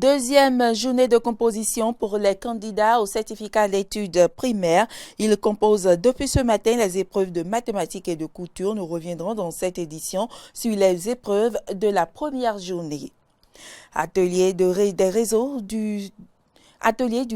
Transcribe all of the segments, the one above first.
Deuxième journée de composition pour les candidats au certificat d'études primaires. Ils composent depuis ce matin les épreuves de mathématiques et de couture. Nous reviendrons dans cette édition sur les épreuves de la première journée. Atelier du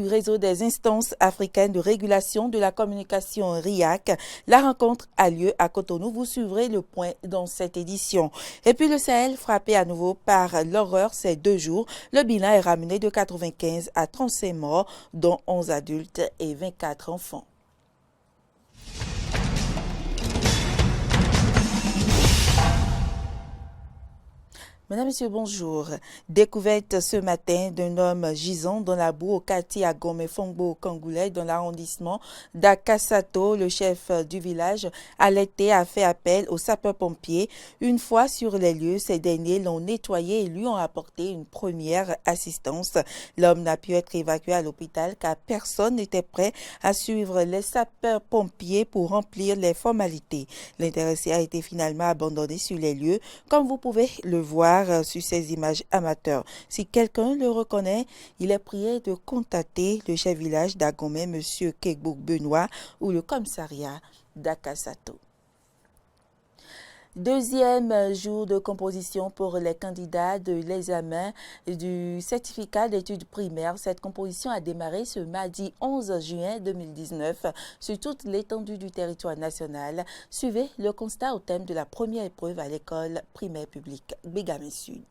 réseau des instances africaines de régulation de la communication RIAC. La rencontre a lieu à Cotonou. Vous suivrez le point dans cette édition. Et puis le Sahel frappé à nouveau par l'horreur ces 2 jours. Le bilan est ramené de 95 à 35 morts, dont 11 adultes et 24 enfants. Mesdames, Messieurs, bonjour. Découverte ce matin d'un homme gisant dans la boue au quartier à Gomé-Fongbo Kangoulé dans l'arrondissement d'Akasato. Le chef du village, alerté, a fait appel aux sapeurs-pompiers. Une fois sur les lieux, ces derniers l'ont nettoyé et lui ont apporté une première assistance. L'homme n'a pu être évacué à l'hôpital car personne n'était prêt à suivre les sapeurs-pompiers pour remplir les formalités. L'intéressé a été finalement abandonné sur les lieux, comme vous pouvez le voir sur ces images amateurs. Si quelqu'un le reconnaît, il est prié de contacter le chef village d'Agomé, M. Kekbouk Benoît, ou le commissariat d'Akasato. Deuxième jour de composition pour les candidats de l'examen du certificat d'études primaires. Cette composition a démarré ce mardi 11 juin 2019 sur toute l'étendue du territoire national. Suivez le constat au thème de la première épreuve à l'école primaire publique Bégamé Sud.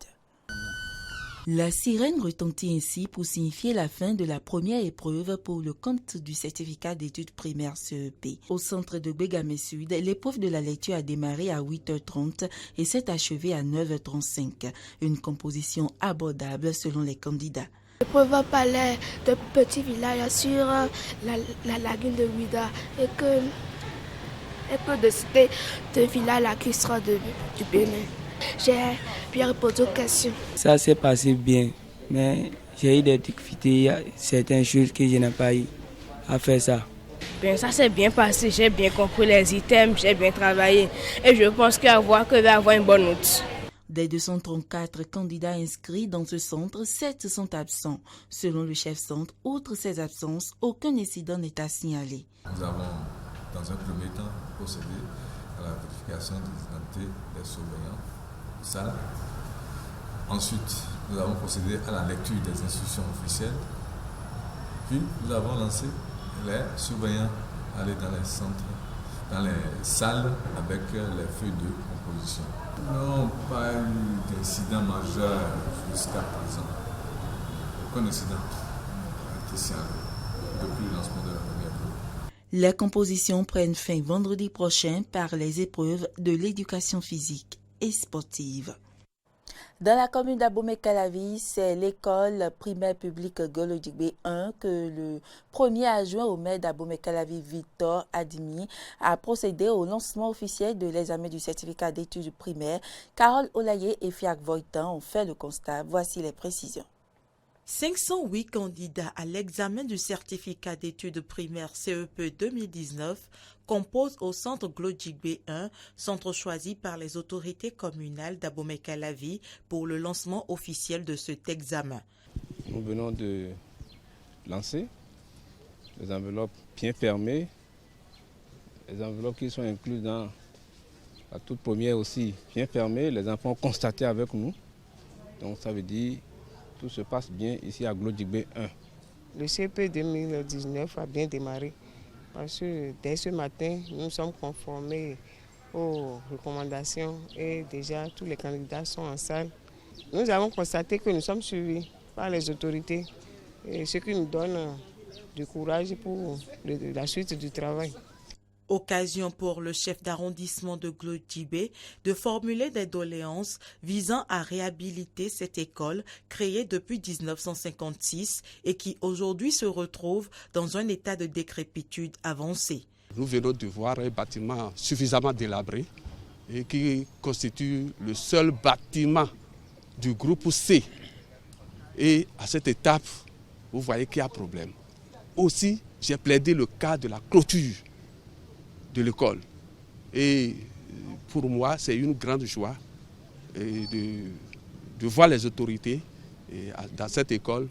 La sirène retentit ainsi pour signifier la fin de la première épreuve pour le compte du certificat d'études primaires CEP. Au centre de Bégamé Sud, l'épreuve de la lecture a démarré à 8h30 et s'est achevée à 9h35. Une composition abordable selon les candidats. L'épreuve parlait de petits villages sur la lagune de Ouida et peu de cités de villages lacustres du Bénin. J'ai bien répondu aux questions. Ça s'est passé bien, mais j'ai eu des difficultés. Il y a certaines choses que je n'ai pas eu à faire ça. Bien, ça s'est bien passé, j'ai bien compris les items, j'ai bien travaillé et je pense que je vais avoir une bonne note. Des 234 candidats inscrits dans ce centre, 7 sont absents. Selon le chef centre, outre ces absences, aucun incident n'est à signaler. Nous avons, dans un premier temps, procédé à la vérification des identités des surveillants. Ça. Ensuite, nous avons procédé à la lecture des instructions officielles. Puis, nous avons lancé les surveillants aller dans les centres, dans les salles avec les feuilles de composition. Nous n'avons pas eu d'incident majeur jusqu'à présent. Aucun incident n'a été signalé depuis le lancement de la première épreuve. Les compositions prennent fin vendredi prochain par les épreuves de l'éducation physique et sportive. Dans la commune d'Abomey-Calavi, c'est l'école primaire publique Golodjigbe 1 que le premier adjoint au maire d'Abomey-Calavi, Victor Adimi, a procédé au lancement officiel de l'examen du certificat d'études primaires. Carole Olaye et Fiak Voitan ont fait le constat. Voici les précisions. 508 candidats à l'examen du certificat d'études primaires CEP 2019 composent au centre Glodjigbe 1, centre choisi par les autorités communales d'Abomey-Calavi pour le lancement officiel de cet examen. Nous venons de lancer les enveloppes bien fermées, les enveloppes qui sont incluses dans la toute première aussi bien fermées. Les enfants ont constaté avec nous, donc ça veut dire tout se passe bien ici à Glodjigbe 1. Le CP 2019 a bien démarré parce que dès ce matin, nous sommes conformés aux recommandations et déjà tous les candidats sont en salle. Nous avons constaté que nous sommes suivis par les autorités, et ce qui nous donne du courage pour la suite du travail. Occasion pour le chef d'arrondissement de Glodjigbe de formuler des doléances visant à réhabiliter cette école créée depuis 1956 et qui aujourd'hui se retrouve dans un état de décrépitude avancée. Nous venons de voir un bâtiment suffisamment délabré et qui constitue le seul bâtiment du groupe C. Et à cette étape, vous voyez qu'il y a problème. Aussi, j'ai plaidé le cas de la clôture de l'école. Et pour moi, c'est une grande joie de voir les autorités dans cette école.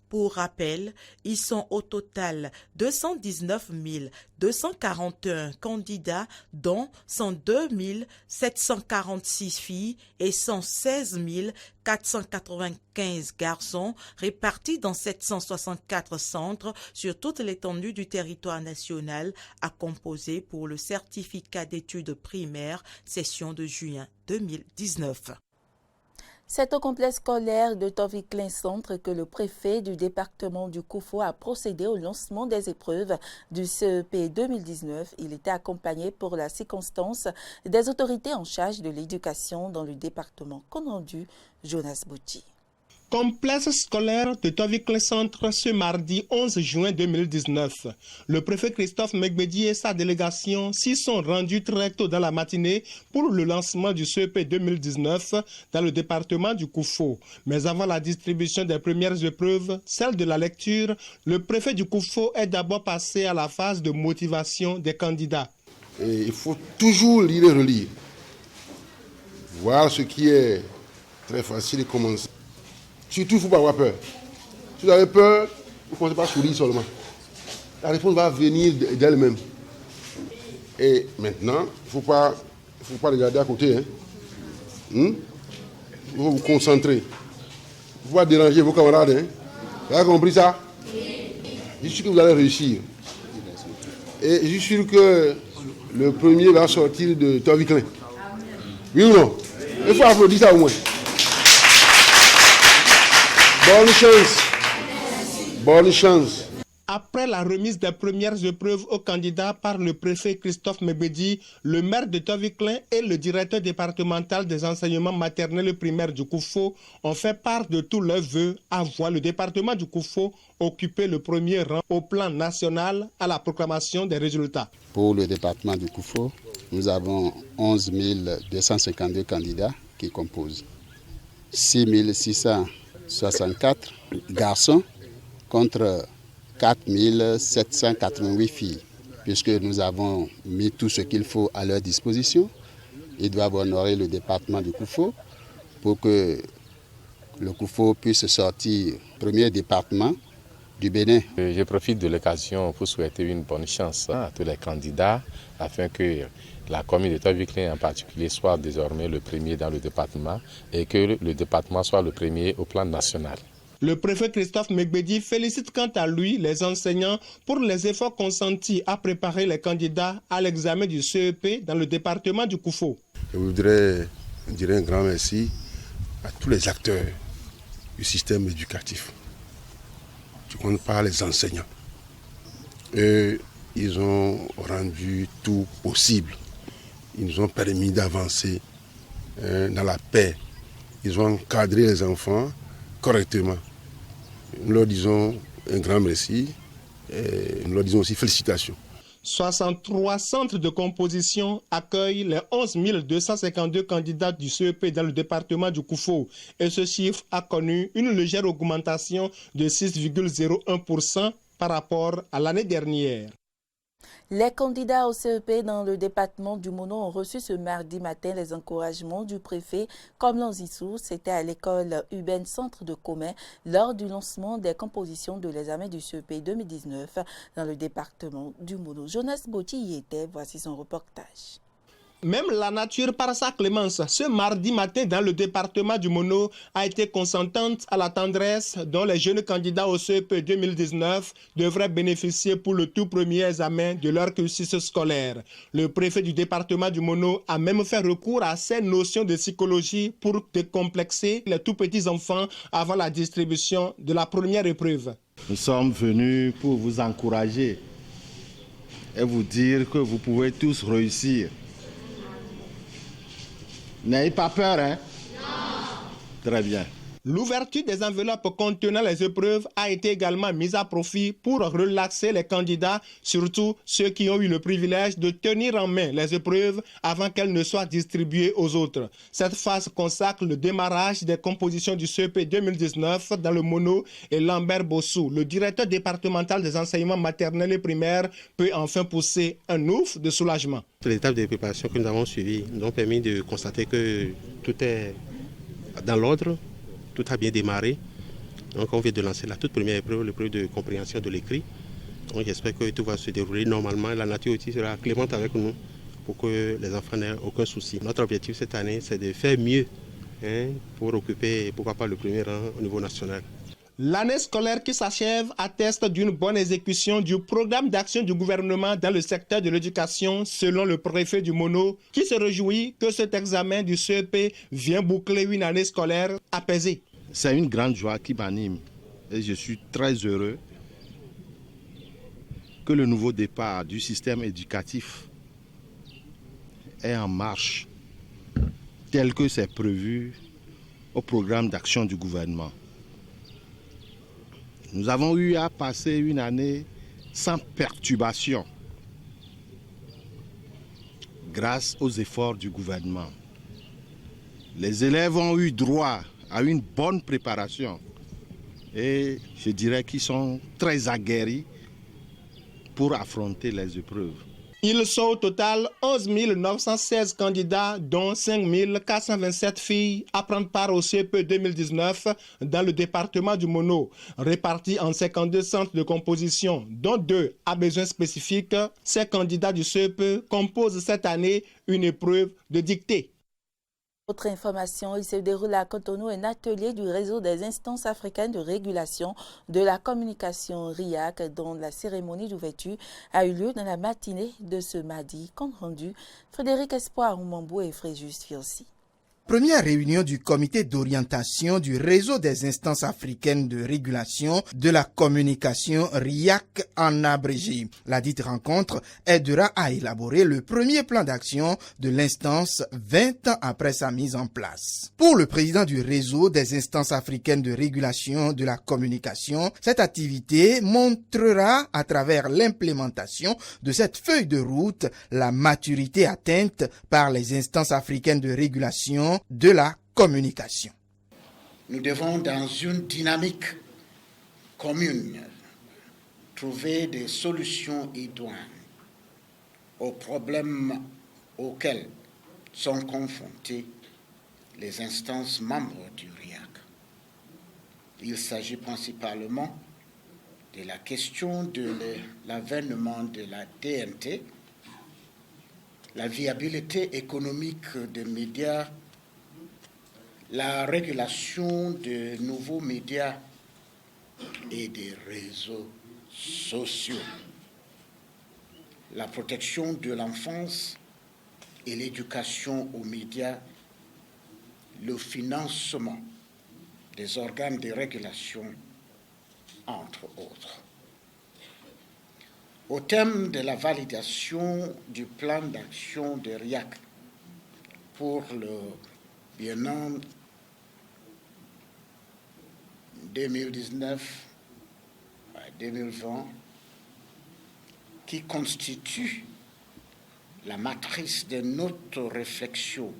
Pour rappel, ils sont au total 219 241 candidats, dont 102 746 filles et 116 495 garçons, répartis dans 764 centres sur toute l'étendue du territoire national, à composer pour le certificat d'études primaires, session de juin 2019. C'est au complexe scolaire de Toviklen Centre que le préfet du département du Koufo a procédé au lancement des épreuves du CEP 2019. Il était accompagné pour la circonstance des autorités en charge de l'éducation dans le département. Compte rendu, Jonas Bouti. Complexe scolaire de Toviklen Centre ce mardi 11 juin 2019. Le préfet Christophe Megbedi et sa délégation s'y sont rendus très tôt dans la matinée pour le lancement du CEP 2019 dans le département du Koufo. Mais avant la distribution des premières épreuves, celle de la lecture, le préfet du Koufo est d'abord passé à la phase de motivation des candidats. Et il faut toujours lire et relire. Voir ce qui est très facile et commencer. Surtout, il ne faut pas avoir peur. Si vous avez peur, vous ne commencez pas à sourire seulement. La réponse va venir d'elle-même. Et maintenant, il ne faut pas regarder à côté. Il faut vous concentrer. Il ne faut pas déranger vos camarades. Vous avez compris ça? Je suis sûr que vous allez réussir. Et je suis sûr que le premier va sortir de Toviklen. Oui ou non? Il faut applaudir ça au moins. Bonne chance. Bonne chance. Après la remise des premières épreuves aux candidats par le préfet Christophe Megbedi, le maire de Toviklen et le directeur départemental des enseignements maternels et primaires du Koufo ont fait part de tous leurs vœux à voir le département du Koufo occuper le premier rang au plan national à la proclamation des résultats. Pour le département du Koufo, nous avons 11 252 candidats qui composent 6 664 garçons contre 4 788 filles, puisque nous avons mis tout ce qu'il faut à leur disposition. Ils doivent honorer le département du Koufo pour que le Koufo puisse sortir premier département du Bénin. Je profite de l'occasion pour souhaiter une bonne chance à tous les candidats afin que la commune de Toviklen en particulier soit désormais le premier dans le département et que le département soit le premier au plan national. Le préfet Christophe Megbedi félicite quant à lui les enseignants pour les efforts consentis à préparer les candidats à l'examen du CEP dans le département du Koufo. Je voudrais dire un grand merci à tous les acteurs du système éducatif. Je compte par les enseignants. Et ils ont rendu tout possible. Ils nous ont permis d'avancer dans la paix. Ils ont encadré les enfants correctement. Nous leur disons un grand merci et nous leur disons aussi félicitations. 63 centres de composition accueillent les 11 252 candidats du CEP dans le département du Koufo. Et ce chiffre a connu une légère augmentation de 6,01% par rapport à l'année dernière. Les candidats au CEP dans le département du Mono ont reçu ce mardi matin les encouragements du préfet Komlan Zissou. C'était à l'école urbaine Centre de Commun lors du lancement des compositions de l'examen du CEP 2019 dans le département du Mono. Jonas Boti y était, voici son reportage. Même la nature par sa clémence, ce mardi matin dans le département du Mono a été consentante à la tendresse dont les jeunes candidats au CEP 2019 devraient bénéficier pour le tout premier examen de leur cursus scolaire. Le préfet du département du Mono a même fait recours à ces notions de psychologie pour décomplexer les tout petits enfants avant la distribution de la première épreuve. Nous sommes venus pour vous encourager et vous dire que vous pouvez tous réussir. N'ayez pas peur, hein? Non. Très bien. L'ouverture des enveloppes contenant les épreuves a été également mise à profit pour relaxer les candidats, surtout ceux qui ont eu le privilège de tenir en main les épreuves avant qu'elles ne soient distribuées aux autres. Cette phase consacre le démarrage des compositions du CEP 2019 dans le Mono et Lambert Bossou, le directeur départemental des enseignements maternels et primaires, peut enfin pousser un ouf de soulagement. Les étapes de préparation que nous avons suivies nous ont permis de constater que tout est dans l'ordre. tout a bien démarré. Donc on vient de lancer la toute première épreuve, l'épreuve de compréhension de l'écrit. Donc j'espère que tout va se dérouler normalement. La nature aussi sera clémente avec nous pour que les enfants n'aient aucun souci. Notre objectif cette année, c'est de faire mieux pour occuper, pourquoi pas, le premier rang au niveau national. L'année scolaire qui s'achève atteste d'une bonne exécution du programme d'action du gouvernement dans le secteur de l'éducation, selon le préfet du Mono, qui se réjouit que cet examen du CEP vient boucler une année scolaire apaisée. C'est une grande joie qui m'anime et je suis très heureux que le nouveau départ du système éducatif est en marche tel que c'est prévu au programme d'action du gouvernement. Nous avons eu à passer une année sans perturbation grâce aux efforts du gouvernement. Les élèves ont eu droit à une bonne préparation et je dirais qu'ils sont très aguerris pour affronter les épreuves. Ils sont au total 11 916 candidats, dont 5 427 filles, à prendre part au CEP 2019 dans le département du Mono, répartis en 52 centres de composition, dont 2 à besoins spécifiques. Ces candidats du CEP composent cette année une épreuve de dictée. Autre information, il se déroule à Cotonou un atelier du réseau des instances africaines de régulation de la communication RIAC, dont la cérémonie d'ouverture a eu lieu dans la matinée de ce mardi. Compte rendu, Frédéric Espoir Oumambou et Fréjus Fiossi. Première réunion du comité d'orientation du réseau des instances africaines de régulation de la communication RIAC en abrégé. La dite rencontre aidera à élaborer le premier plan d'action de l'instance 20 ans après sa mise en place. Pour le président du réseau des instances africaines de régulation de la communication, cette activité montrera à travers l'implémentation de cette feuille de route la maturité atteinte par les instances africaines de régulation de la communication. Nous devons, dans une dynamique commune, trouver des solutions idoines aux problèmes auxquels sont confrontées les instances membres du RIAC. Il s'agit principalement de la question de l'avènement de la TNT, la viabilité économique des médias, la régulation de nouveaux médias et des réseaux sociaux, la protection de l'enfance et l'éducation aux médias, le financement des organes de régulation, entre autres. Au thème de la validation du plan d'action de RIAC pour le biennat 2019-2020, qui constitue la matrice de notre réflexion,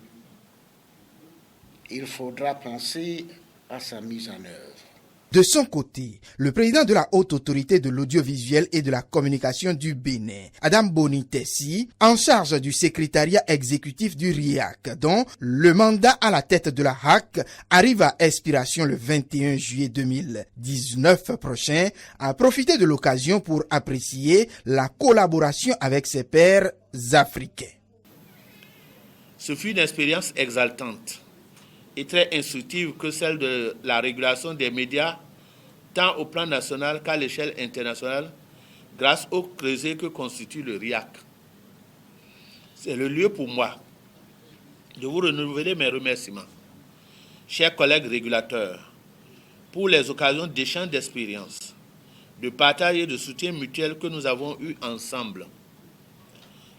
il faudra penser à sa mise en œuvre. De son côté, le président de la Haute Autorité de l'Audiovisuel et de la Communication du Bénin, Adam Bonitessi, en charge du secrétariat exécutif du RIAC, dont le mandat à la tête de la HAC arrive à expiration le 21 juillet 2019 prochain, a profité de l'occasion pour apprécier la collaboration avec ses pairs africains. Ce fut une expérience exaltante et très instructive que celle de la régulation des médias, tant au plan national qu'à l'échelle internationale, grâce au creuset que constitue le RIAC. C'est le lieu pour moi de vous renouveler mes remerciements, chers collègues régulateurs, pour les occasions d'échange d'expériences, de partage et de soutien mutuel que nous avons eus ensemble.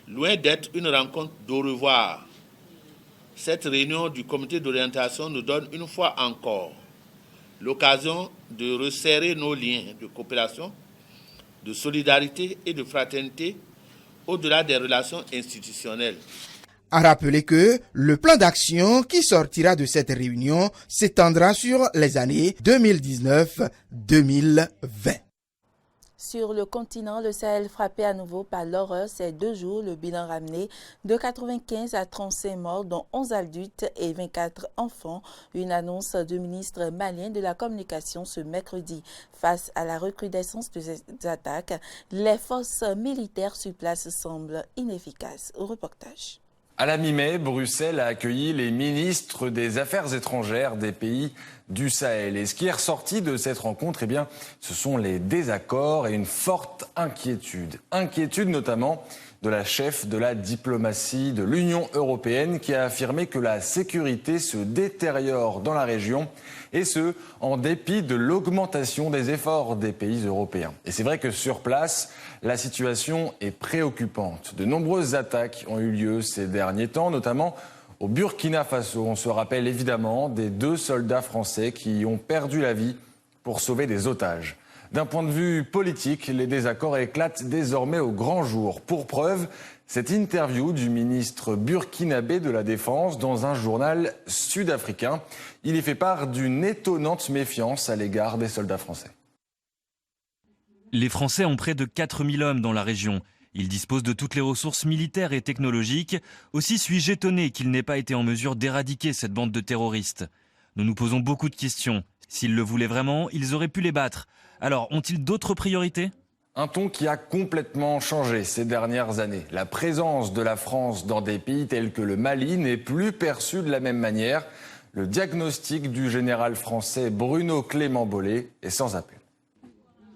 Loin d'être une rencontre d'au revoir, cette réunion du comité d'orientation nous donne une fois encore l'occasion de resserrer nos liens de coopération, de solidarité et de fraternité au-delà des relations institutionnelles. A rappeler que le plan d'action qui sortira de cette réunion s'étendra sur les années 2019-2020. Sur le continent, le Sahel frappé à nouveau par l'horreur ces 2 jours. Le bilan ramené de 95 à 35 morts, dont 11 adultes et 24 enfants. Une annonce du ministre malien de la Communication ce mercredi. Face à la recrudescence des attaques, les forces militaires sur place semblent inefficaces. Au reportage. À la mi-mai, Bruxelles a accueilli les ministres des Affaires étrangères des pays du Sahel. Et ce qui est ressorti de cette rencontre, eh bien, ce sont les désaccords et une forte inquiétude. Inquiétude notamment de la chef de la diplomatie de l'Union européenne qui a affirmé que la sécurité se détériore dans la région et ce, en dépit de l'augmentation des efforts des pays européens. Et c'est vrai que sur place, la situation est préoccupante. De nombreuses attaques ont eu lieu ces derniers temps, notamment au Burkina Faso. On se rappelle évidemment des 2 soldats français qui ont perdu la vie pour sauver des otages. D'un point de vue politique, les désaccords éclatent désormais au grand jour. Pour preuve, cette interview du ministre burkinabé de la Défense dans un journal sud-africain. Il y fait part d'une étonnante méfiance à l'égard des soldats français. Les Français ont près de 4000 hommes dans la région. Ils disposent de toutes les ressources militaires et technologiques. Aussi suis-je étonné qu'ils n'aient pas été en mesure d'éradiquer cette bande de terroristes. Nous nous posons beaucoup de questions. S'ils le voulaient vraiment, ils auraient pu les battre. Alors, ont-ils d'autres priorités ? Un ton qui a complètement changé ces dernières années. La présence de la France dans des pays tels que le Mali n'est plus perçue de la même manière. Le diagnostic du général français Bruno Clément-Bollet est sans appel.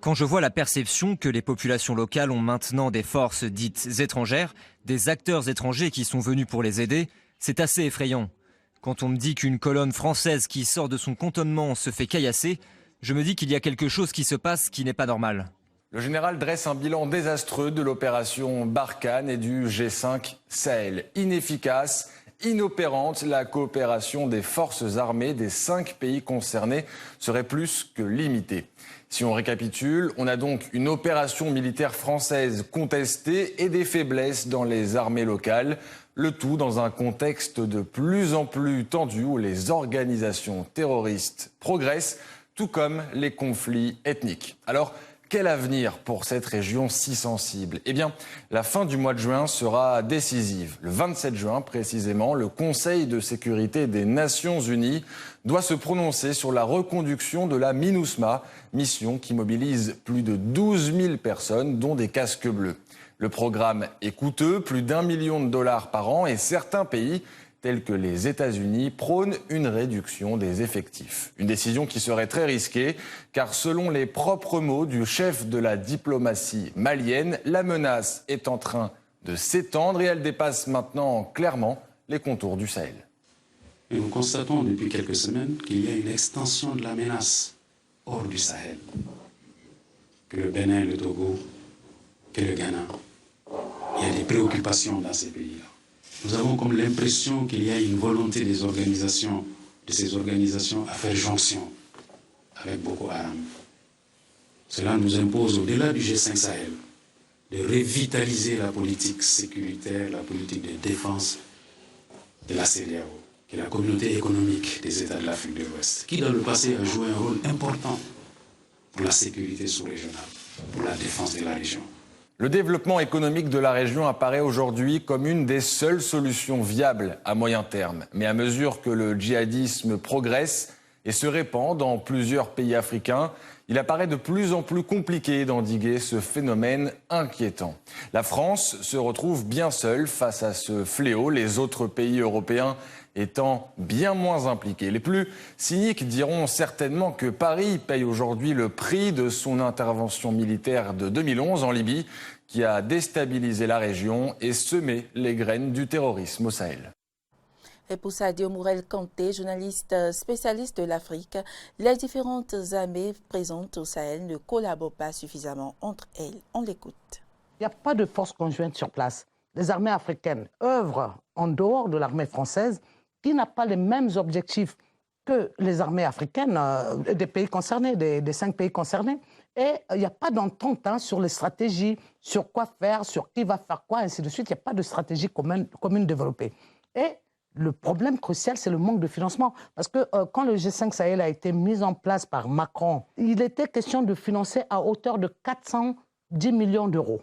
Quand je vois la perception que les populations locales ont maintenant des forces dites étrangères, des acteurs étrangers qui sont venus pour les aider, c'est assez effrayant. Quand on me dit qu'une colonne française qui sort de son cantonnement se fait caillasser, je me dis qu'il y a quelque chose qui se passe qui n'est pas normal. Le général dresse un bilan désastreux de l'opération Barkhane et du G5 Sahel. Inefficace, inopérante, la coopération des forces armées des 5 pays concernés serait plus que limitée. Si on récapitule, on a donc une opération militaire française contestée et des faiblesses dans les armées locales. Le tout dans un contexte de plus en plus tendu où les organisations terroristes progressent, tout comme les conflits ethniques. Alors, quel avenir pour cette région si sensible ? Eh bien, la fin du mois de juin sera décisive. Le 27 juin, précisément, le Conseil de sécurité des Nations Unies doit se prononcer sur la reconduction de la MINUSMA, mission qui mobilise plus de 12 000 personnes, dont des casques bleus. Le programme est coûteux, plus d'1 million de dollars par an, et certains pays, tels que les États-Unis, prônent une réduction des effectifs. Une décision qui serait très risquée, car selon les propres mots du chef de la diplomatie malienne, la menace est en train de s'étendre et elle dépasse maintenant clairement les contours du Sahel. Et nous constatons depuis quelques semaines qu'il y a une extension de la menace hors du Sahel. Que le Bénin, le Togo, que le Ghana, il y a des préoccupations dans ces pays-là. Nous avons comme l'impression qu'il y a une volonté de ces organisations à faire jonction avec Boko Haram. Cela nous impose, au-delà du G5 Sahel, de revitaliser la politique sécuritaire, la politique de défense de la CEDEAO, qui est la communauté économique des États de l'Afrique de l'Ouest, qui dans le passé a joué un rôle important pour la sécurité sous-régionale, pour la défense de la région. Le développement économique de la région apparaît aujourd'hui comme une des seules solutions viables à moyen terme. Mais à mesure que le djihadisme progresse et se répand dans plusieurs pays africains, il apparaît de plus en plus compliqué d'endiguer ce phénomène inquiétant. La France se retrouve bien seule face à ce fléau, les autres pays européens étant bien moins impliqués. Les plus cyniques diront certainement que Paris paye aujourd'hui le prix de son intervention militaire de 2011 en Libye, qui a déstabilisé la région et semé les graines du terrorisme au Sahel. Et pour Sadio Mourel-Kanté, journaliste spécialiste de l'Afrique, les différentes armées présentes au Sahel ne collaborent pas suffisamment entre elles. On l'écoute. Il n'y a pas de force conjointe sur place. Les armées africaines œuvrent en dehors de l'armée française qui n'a pas les mêmes objectifs que les armées africaines des pays concernés, des 5 pays concernés. Et il n'y a pas d'entente sur les stratégies, sur quoi faire, sur qui va faire quoi, ainsi de suite. Il n'y a pas de stratégie commune développée. Et Le problème crucial, c'est le manque de financement. Parce que quand le G5 Sahel a été mis en place par Macron, il était question de financer à hauteur de 410 millions d'euros.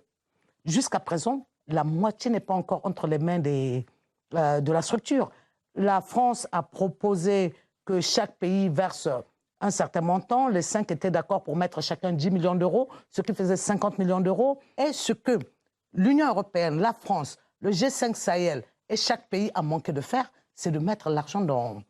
Jusqu'à présent, la moitié n'est pas encore entre les mains de la structure. La France a proposé que chaque pays verse un certain montant. Les 5 étaient d'accord pour mettre chacun 10 millions d'euros, ce qui faisait 50 millions d'euros. Et ce que l'Union européenne, la France, le G5 Sahel et chaque pays a manqué de faire, c'est de mettre l'argent dans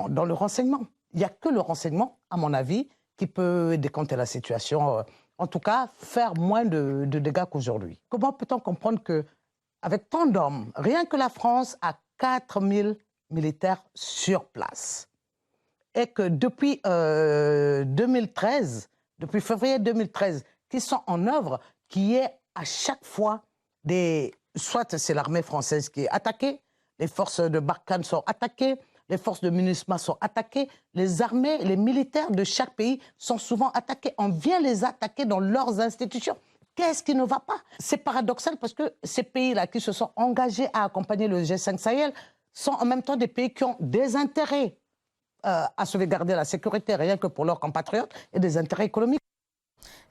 le renseignement. Il n'y a que le renseignement, à mon avis, qui peut décompter la situation. En tout cas, faire moins de dégâts qu'aujourd'hui. Comment peut-on comprendre qu'avec tant d'hommes, rien que la France a 4000 militaires sur place et que depuis 2013, depuis février 2013, qu'ils sont en œuvre, qu'il y ait à chaque fois soit c'est l'armée française qui est attaquée, les forces de Barkhane sont attaquées, les forces de MINUSMA sont attaquées, les armées, les militaires de chaque pays sont souvent attaqués. On vient les attaquer dans leurs institutions. Qu'est-ce qui ne va pas? C'est paradoxal parce que ces pays-là qui se sont engagés à accompagner le G5 Sahel sont en même temps des pays qui ont des intérêts à sauvegarder la sécurité rien que pour leurs compatriotes et des intérêts économiques.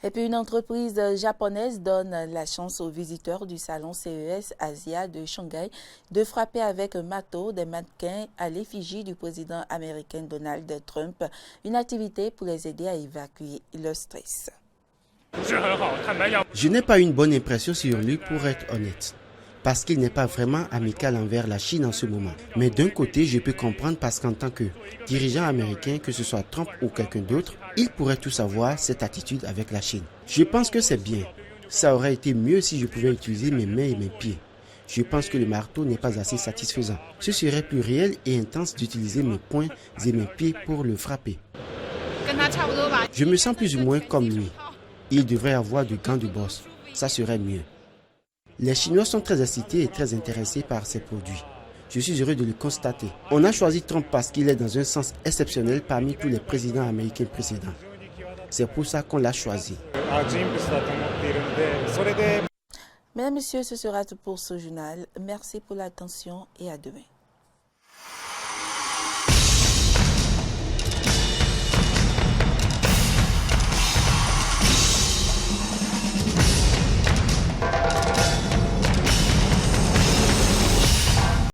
Et puis une entreprise japonaise donne la chance aux visiteurs du salon CES Asia de Shanghai de frapper avec un marteau des mannequins à l'effigie du président américain Donald Trump, une activité pour les aider à évacuer le stress. Je n'ai pas une bonne impression sur lui pour être honnête, parce qu'il n'est pas vraiment amical envers la Chine en ce moment. Mais d'un côté, je peux comprendre parce qu'en tant que dirigeant américain, que ce soit Trump ou quelqu'un d'autre, il pourrait tous avoir cette attitude avec la Chine. Je pense que c'est bien. Ça aurait été mieux si je pouvais utiliser mes mains et mes pieds. Je pense que le marteau n'est pas assez satisfaisant. Ce serait plus réel et intense d'utiliser mes poings et mes pieds pour le frapper. Je me sens plus ou moins comme lui. Il devrait avoir de gants de boxe. Ça serait mieux. Les Chinois sont très excités et très intéressés par ces produits. Je suis heureux de le constater. On a choisi Trump parce qu'il est dans un sens exceptionnel parmi tous les présidents américains précédents. C'est pour ça qu'on l'a choisi. Mesdames, Messieurs, ce sera tout pour ce journal. Merci pour l'attention et à demain.